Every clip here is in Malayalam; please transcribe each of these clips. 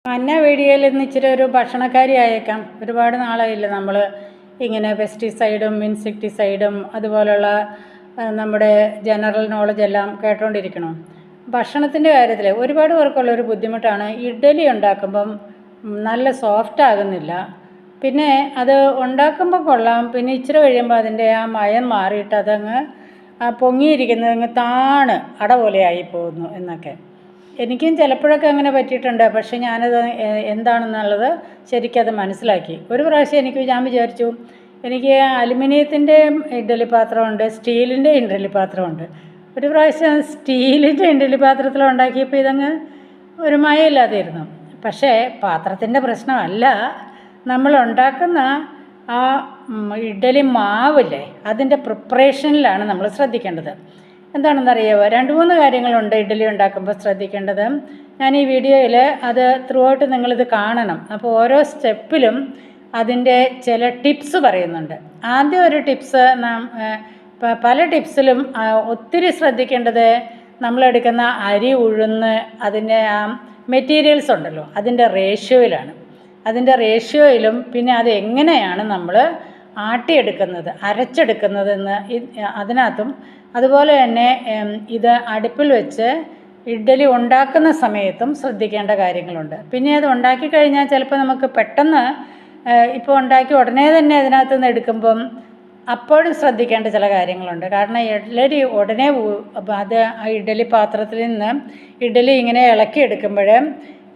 മഞ്ഞ വീഡിയോയിൽ നിന്ന് ഇച്ചിരി ഒരു ഭക്ഷണക്കാരി ആയേക്കാം. ഒരുപാട് നാളായില്ല നമ്മൾ ഇങ്ങനെ പെസ്റ്റിസൈഡും ഇൻസെക്ടിസൈഡും അതുപോലുള്ള നമ്മുടെ ജനറൽ നോളജ് എല്ലാം കേട്ടുകൊണ്ടിരിക്കണം. ഭക്ഷണത്തിൻ്റെ കാര്യത്തിൽ ഒരുപാട് പേർക്കുള്ളൊരു ബുദ്ധിമുട്ടാണ് ഇഡ്ഡലി ഉണ്ടാക്കുമ്പം നല്ല സോഫ്റ്റ് ആകുന്നില്ല. പിന്നെ അത് ഉണ്ടാക്കുമ്പോൾ കൊള്ളാം, പിന്നെ ഇച്ചിരി കഴിയുമ്പോൾ അതിൻ്റെ ആ മയം മാറിയിട്ട് അതങ്ങ് പൊങ്ങിയിരിക്കുന്നത് അങ്ങ് താണ് അട പോലെ ആയി പോകുന്നു എന്നൊക്കെ. എനിക്കും ചിലപ്പോഴൊക്കെ അങ്ങനെ പറ്റിയിട്ടുണ്ട്. പക്ഷേ ഞാനത് എന്താണെന്നുള്ളത് ശരിക്കത് മനസ്സിലാക്കി. ഒരു പ്രാവശ്യം ഞാൻ വിചാരിച്ചു എനിക്ക് അലുമിനിയത്തിൻ്റെ ഇഡ്ഡലി പാത്രമുണ്ട്, സ്റ്റീലിൻ്റെ ഇഡ്ഡലി പാത്രമുണ്ട്. ഒരു പ്രാവശ്യം സ്റ്റീലിൻ്റെ ഇഡ്ഡലി പാത്രത്തിൽ ഉണ്ടാക്കിയപ്പോൾ ഇതങ്ങ് ഒരു മയമില്ലാതെയിരുന്നു. പക്ഷേ പാത്രത്തിൻ്റെ പ്രശ്നമല്ല, നമ്മൾ ഉണ്ടാക്കുന്ന ആ ഇഡ്ഡലി മാവില്ലേ അതിൻ്റെ പ്രിപ്പറേഷനിലാണ് നമ്മൾ ശ്രദ്ധിക്കേണ്ടത്. എന്താണെന്നറിയാമോ? 2-3 കാര്യങ്ങളുണ്ട് ഇഡ്ഡലി ഉണ്ടാക്കുമ്പോൾ ശ്രദ്ധിക്കേണ്ടത്. ഞാൻ ഈ വീഡിയോയിൽ അത് ത്രൂ ഔട്ട് നിങ്ങളിത് കാണണം. അപ്പോൾ ഓരോ സ്റ്റെപ്പിലും അതിൻ്റെ ചില ടിപ്സ് പറയുന്നുണ്ട്. ആദ്യം ഒരു ടിപ്സ് പല ടിപ്സിലും ഒത്തിരി ശ്രദ്ധിക്കേണ്ടത് നമ്മളെടുക്കുന്ന അരി, ഉഴുന്ന്, അതിൻ്റെ ആ മെറ്റീരിയൽസ് ഉണ്ടല്ലോ അതിൻ്റെ റേഷ്യോയിലാണ്. അതിൻ്റെ റേഷ്യോയിലും പിന്നെ അത് എങ്ങനെയാണ് നമ്മൾ ആട്ടിയെടുക്കുന്നത്, അരച്ചെടുക്കുന്നതെന്ന് അതിനകത്തും, അതുപോലെ തന്നെ ഇത് അടുപ്പിൽ വെച്ച് ഇഡ്ഡലി ഉണ്ടാക്കുന്ന സമയത്തും ശ്രദ്ധിക്കേണ്ട കാര്യങ്ങളുണ്ട്. പിന്നെ അത് ഉണ്ടാക്കി കഴിഞ്ഞാൽ ചിലപ്പോൾ നമുക്ക് പെട്ടെന്ന് ഇപ്പോൾ ഉണ്ടാക്കി ഉടനെ തന്നെ അതിനകത്ത് നിന്ന് എടുക്കുമ്പം അപ്പോഴും ശ്രദ്ധിക്കേണ്ട ചില കാര്യങ്ങളുണ്ട്. കാരണം ഇഡ്ഡലി ഉടനെ അത് ആ ഇഡ്ഡലി പാത്രത്തിൽ നിന്ന് ഇഡ്ഡലി ഇങ്ങനെ ഇളക്കിയെടുക്കുമ്പോൾ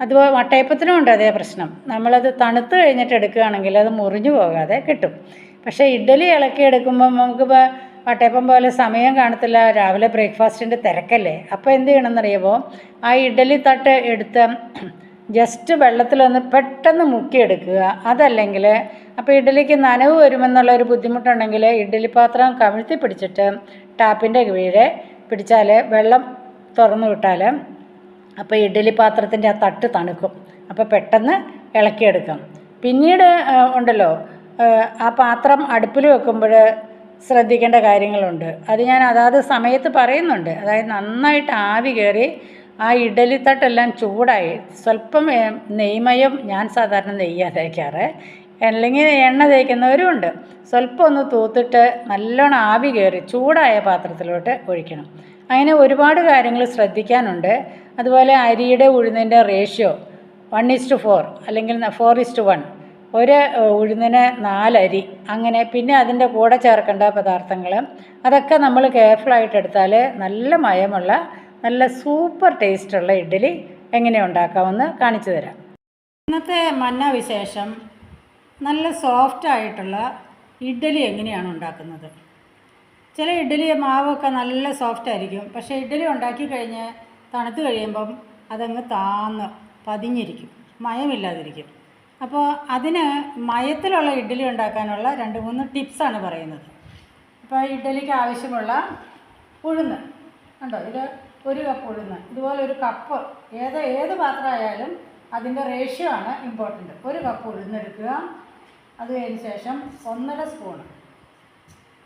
അതുപോലെ വട്ടയപ്പത്തിനും ഉണ്ട് അതേ പ്രശ്നം. നമ്മളത് തണുത്ത് കഴിഞ്ഞിട്ട് എടുക്കുകയാണെങ്കിൽ അത് മുറിഞ്ഞു പോകാതെ കിട്ടും. പക്ഷേ ഇഡ്ഡലി ഇളക്കിയെടുക്കുമ്പം നമുക്കിപ്പോൾ വട്ടയപ്പം പോലെ സമയം കാണത്തില്ല, രാവിലെ ബ്രേക്ക്ഫാസ്റ്റിൻ്റെ തിരക്കല്ലേ. അപ്പോൾ എന്ത് ചെയ്യണമെന്നറിയുമോ? ആ ഇഡ്ഡലി തട്ട് എടുത്ത് ജസ്റ്റ് വെള്ളത്തിലൊന്ന് പെട്ടെന്ന് മുക്കിയെടുക്കുക. അതല്ലെങ്കിൽ അപ്പോൾ ഇഡ്ഡലിക്ക് നനവ് വരുമെന്നുള്ളൊരു ബുദ്ധിമുട്ടുണ്ടെങ്കിൽ ഇഡ്ഡലി പാത്രം കമിഴ്ത്തി പിടിച്ചിട്ട് ടാപ്പിൻ്റെ കീഴെ പിടിച്ചാൽ വെള്ളം തുറന്നു വിട്ടാൽ അപ്പോൾ ഇഡ്ഡലി പാത്രത്തിൻ്റെ ആ തട്ട് തണുക്കും. അപ്പോൾ പെട്ടെന്ന് ഇളക്കിയെടുക്കാം. പിന്നീട് ഉണ്ടല്ലോ ആ പാത്രം അടുപ്പിൽ വെക്കുമ്പോൾ ശ്രദ്ധിക്കേണ്ട കാര്യങ്ങളുണ്ട്. അത് ഞാൻ അതാത് സമയത്ത് പറയുന്നുണ്ട്. അതായത് നന്നായിട്ട് ആവി കയറി ആ ഇഡ്ഡലി തട്ടെല്ലാം ചൂടായി സ്വല്പം നെയ്മയം, ഞാൻ സാധാരണ നെയ്യാണ് തേക്കാറ്, അല്ലെങ്കിൽ എണ്ണ തേക്കുന്നവരും ഉണ്ട്, സ്വല്പം ഒന്ന് തൂത്തിട്ട് നല്ലോണം ആവി കയറി ചൂടായ പാത്രത്തിലോട്ട് ഒഴിക്കണം. അങ്ങനെ ഒരുപാട് കാര്യങ്ങൾ ശ്രദ്ധിക്കാനുണ്ട്. അതുപോലെ അരിയുടെ ഉഴുന്നിൻ്റെ റേഷ്യോ 1:4 അല്ലെങ്കിൽ 4:1, ഒരു ഉഴുന്നിന് 4 അരി, അങ്ങനെ. പിന്നെ അതിൻ്റെ കൂടെ ചേർക്കേണ്ട പദാർത്ഥങ്ങൾ അതൊക്കെ നമ്മൾ കെയർഫുള്ളായിട്ട് എടുത്താൽ നല്ല മയമുള്ള നല്ല സൂപ്പർ ടേസ്റ്റുള്ള ഇഡ്ഡലി എങ്ങനെ ഉണ്ടാക്കാമെന്ന് കാണിച്ചു തരാം. ഇന്നത്തെ മന്ന വിശേഷം നല്ല സോഫ്റ്റായിട്ടുള്ള ഇഡ്ഡലി എങ്ങനെയാണ് ഉണ്ടാക്കുന്നത്. ചില ഇഡ്ഡലി മാവൊക്കെ നല്ല സോഫ്റ്റ് ആയിരിക്കും, പക്ഷേ ഇഡ്ഡലി ഉണ്ടാക്കി കഴിഞ്ഞ് തണുത്ത് കഴിയുമ്പം അതങ്ങ് താന്ന് പതിഞ്ഞിരിക്കും, മയമില്ലാതിരിക്കും. അപ്പോൾ അതിന് മയത്തിലുള്ള ഇഡ്ഡലി ഉണ്ടാക്കാനുള്ള 2-3 ടിപ്സാണ് പറയുന്നത്. അപ്പോൾ ഇഡ്ഡലിക്ക് ആവശ്യമുള്ള ഉഴുന്ന് കണ്ടോ, ഇത് 1 കപ്പ് ഉഴുന്ന്. ഇതുപോലെ ഒരു കപ്പ് ഏത് പാത്രമായാലും അതിൻ്റെ റേഷ്യോ ആണ് ഇമ്പോർട്ടൻറ്റ്. 1 കപ്പ് ഉഴുന്നെടുക്കുക. അത് കഴിഞ്ഞ ശേഷം 1.5 സ്പൂണ്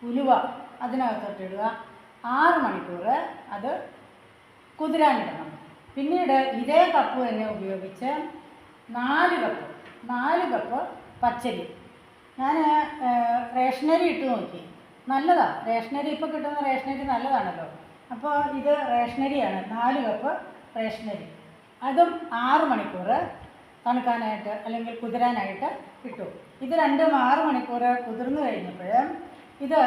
ഉലുവ അതിനകത്തോട്ടിടുക. 6 മണിക്കൂർ അത് കുതിരാനിടണം. പിന്നീട് ഇതേ കപ്പ് തന്നെ ഉപയോഗിച്ച് 4 കപ്പ് പച്ചരി. ഞാൻ റേഷനരി ഇട്ട് നോക്കി, നല്ലതാണ്. റേഷനരി ഇപ്പോൾ കിട്ടുന്ന റേഷനരി നല്ലതാണല്ലോ. അപ്പോൾ ഇത് റേഷനരിയാണ്, 4 കപ്പ് റേഷനരി. അതും 6 മണിക്കൂർ തണുക്കാനായിട്ട് അല്ലെങ്കിൽ കുതിരാനായിട്ട് ഇട്ടു. ഇത് രണ്ടും 6 മണിക്കൂർ കുതിർന്നു കഴിഞ്ഞപ്പോൾ ഇത്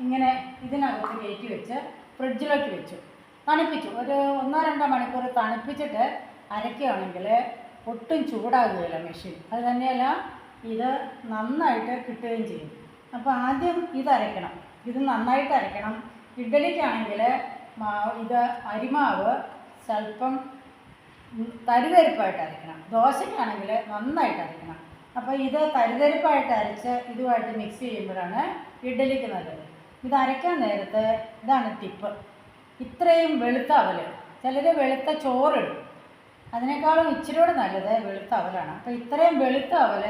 ഇങ്ങനെ ഇതിനകത്ത് കയറ്റി വെച്ച് ഫ്രിഡ്ജിലേക്ക് വെച്ചു, തണുപ്പിച്ചു. ഒരു 1-2 മണിക്കൂർ തണുപ്പിച്ചിട്ട് അരയ്ക്കുകയാണെങ്കിൽ ഒട്ടും ചൂടാകുകയില്ല മെഷീൻ. അത് തന്നെയല്ല, ഇത് നന്നായിട്ട് കിട്ടുകയും ചെയ്യും. അപ്പോൾ ആദ്യം ഇത് അരയ്ക്കണം, ഇത് നന്നായിട്ട് അരയ്ക്കണം. ഇഡ്ഡലിക്കാണെങ്കിൽ ഇത് അരിമാവ് സ്വല്പം തരിതരിപ്പായിട്ട് അരയ്ക്കണം. ദോശയ്ക്കാണെങ്കിൽ നന്നായിട്ട് അരയ്ക്കണം. അപ്പോൾ ഇത് തരിതരിപ്പായിട്ട് അരച്ച് ഇതുമായിട്ട് മിക്സ് ചെയ്യുമ്പോഴാണ് ഇഡ്ഡലിക്ക് നല്ലത്. ഇത് അരയ്ക്കാൻ നേരത്ത് ഇതാണ് ടിപ്പ്. ഇത്രയും വെളുത്ത അവൽ, ചിലർ വെളുത്ത ചോറിടും, അതിനേക്കാളും ഇച്ചിരിയോട് നല്ലത് വെളുത്ത അവലാണ്. അപ്പോൾ ഇത്രയും വെളുത്ത അവൽ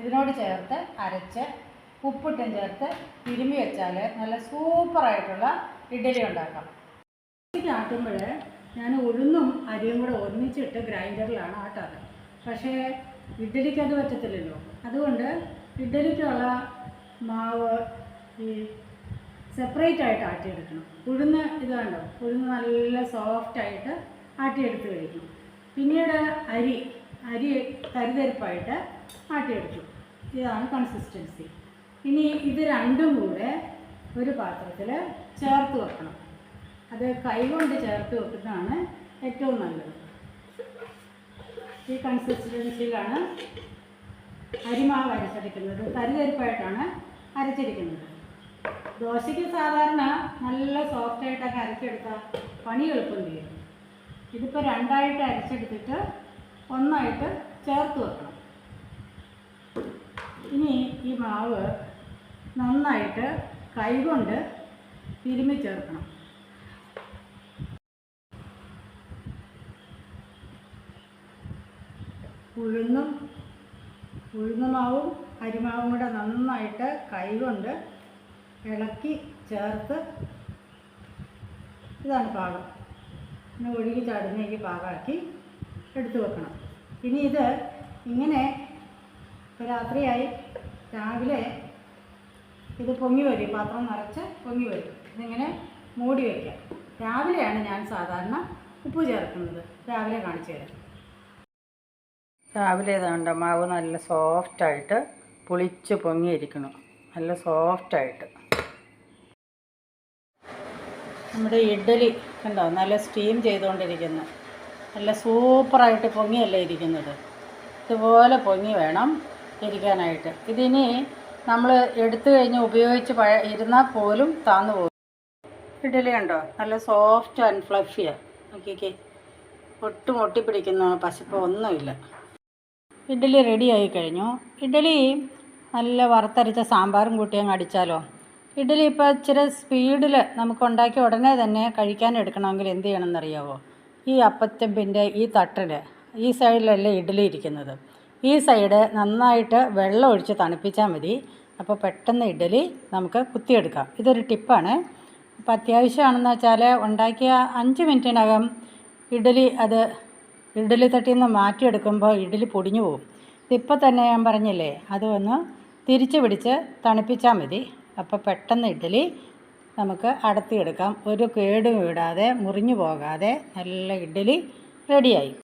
ഇതിനോട് ചേർത്ത് അരച്ച് ഉപ്പിട്ടും ചേർത്ത് തിരുമ്മി വെച്ചാൽ നല്ല സൂപ്പറായിട്ടുള്ള ഇഡ്ഡലി ഉണ്ടാക്കാം. ആട്ടുമ്പോൾ ഞാൻ ഉഴുന്നും അരിയും കൂടെ ഒന്നിച്ചിട്ട് ഗ്രൈൻഡറിലാണ് ആട്ടാറ്. പക്ഷേ ഇഡ്ഡലിക്ക് അത് പറ്റത്തില്ലല്ലോ. അതുകൊണ്ട് ഇഡ്ഡലിക്കുള്ള മാവ് ഈ സെപ്പറേറ്റ് ആയിട്ട് ആട്ടിയെടുക്കണം. ഉഴുന്ന് ഇത് കണ്ടോ, ഉഴുന്ന് നല്ല സോഫ്റ്റായിട്ട് ആട്ടിയെടുത്ത് കഴിക്കും. പിന്നീട് അരി തരിതരിപ്പായിട്ട് ആട്ടിയെടുത്തു. ഇതാണ് കൺസിസ്റ്റൻസി. ഇനി ഇത് രണ്ടും കൂടെ ഒരു പാത്രത്തിൽ ചേർത്ത് വെക്കണം. അത് കൈകൊണ്ട് ചേർത്ത് വെക്കുന്നതാണ് ഏറ്റവും നല്ലത്. ഈ കൺസിസ്റ്റൻസിയിലാണ് അരിമാവ് അരച്ചെടുക്കുന്നത്. തരിതരിപ്പായിട്ടാണ് അരച്ചിരിക്കുന്നത്. ദോശയ്ക്ക് സാധാരണ നല്ല സോഫ്റ്റായിട്ടൊക്കെ അരച്ചെടുത്താൽ പണി എളുപ്പം ചെയ്യും. ഇതിപ്പോൾ രണ്ടായിട്ട് അരച്ചെടുത്തിട്ട് ഒന്നായിട്ട് ചേർത്ത് വെക്കണം. ഇനി ഈ മാവ് നന്നായിട്ട് കൈകൊണ്ട് തിരുമ്മി ചേർക്കണം. ഉഴുന്നുമാവും അരിമാവും കൂടെ നന്നായിട്ട് കൈകൊണ്ട് ഇളക്കി ചേർത്ത്, ഇതാണ് പാകം. പിന്നെ ഒഴുകി ചാടുന്നേക്ക് പാകമാക്കി എടുത്തു വെക്കണം. ഇനി ഇത് ഇങ്ങനെ രാത്രിയായി, രാവിലെ ഇത് പൊങ്ങി വരും, പാത്രം നിറച്ച് പൊങ്ങി വരും. ഇതിങ്ങനെ മൂടി വയ്ക്കാം. രാവിലെയാണ് ഞാൻ സാധാരണ ഉപ്പ് ചേർക്കുന്നത്. രാവിലെ കാണിച്ചു തരാം. രാവിലെ ഇതുണ്ട്, മാവ് നല്ല സോഫ്റ്റായിട്ട് പുളിച്ച് പൊങ്ങിയിരിക്കണം. നല്ല സോഫ്റ്റായിട്ട്. നമ്മുടെ ഇഡ്ഡലി കണ്ടോ, നല്ല സ്റ്റീം ചെയ്തുകൊണ്ടിരിക്കുന്നു. നല്ല സൂപ്പറായിട്ട് പൊങ്ങിയല്ലേ ഇരിക്കുന്നത്. ഇതുപോലെ പൊങ്ങി വേണം ഇരിക്കാനായിട്ട്. ഇതിനി നമ്മൾ എടുത്തു കഴിഞ്ഞ് ഉപയോഗിച്ച് ഇരുന്നാൽ പോലും താന്നു പോകും. ഇഡ്ഡലി കണ്ടോ, നല്ല സോഫ്റ്റ് ആൻഡ് ഫ്ലഫിയാണ്. നോക്കിക്കേ, ഒട്ടും ഒട്ടിപ്പിടിക്കുന്ന പശപ്പ് ഒന്നുമില്ല. ഇഡ്ഡലി റെഡിയായി കഴിഞ്ഞു. ഇഡ്ഡലി നല്ല വറുത്തരച്ച സാമ്പാറും കൂട്ടി അങ്ങ് അടിച്ചാലോ. ഇഡ്ഡലി ഇപ്പോൾ ഇച്ചിരി സ്പീഡിൽ നമുക്ക് ഉണ്ടാക്കി ഉടനെ തന്നെ കഴിക്കാൻ എടുക്കണമെങ്കിൽ എന്ത് ചെയ്യണമെന്നറിയാവോ? ഈ അപ്പച്ചമ്പിൻ്റെ ഈ തട്ടിൽ ഈ സൈഡിലല്ലേ ഇഡ്ഡലി ഇരിക്കുന്നത്. ഈ സൈഡ് നന്നായിട്ട് വെള്ളം ഒഴിച്ച് തണുപ്പിച്ചാൽ മതി. അപ്പോൾ പെട്ടെന്ന് ഇഡ്ഡലി നമുക്ക് കുത്തിയെടുക്കാം. ഇതൊരു ടിപ്പാണ്. അപ്പോൾ അത്യാവശ്യമാണെന്ന് വെച്ചാൽ ഉണ്ടാക്കിയ 5 മിനിറ്റിനകം ഇഡ്ഡലി തട്ടിൽ നിന്ന് മാറ്റിയെടുക്കുമ്പോൾ ഇഡ്ഡലി പൊടിഞ്ഞു പോകും. ഇതിപ്പോൾ തന്നെ ഞാൻ പറഞ്ഞില്ലേ, അത് ഒന്ന് തിരിച്ച് പിടിച്ച് തണുപ്പിച്ചാൽ മതി. അപ്പോൾ പെട്ടെന്ന് ഇഡ്ഡലി നമുക്ക് അടത്തിയെടുക്കാം. ഒരു കേടും ഇടാതെ, മുറിഞ്ഞു പോകാതെ നല്ല ഇഡ്ഡലി റെഡിയായി.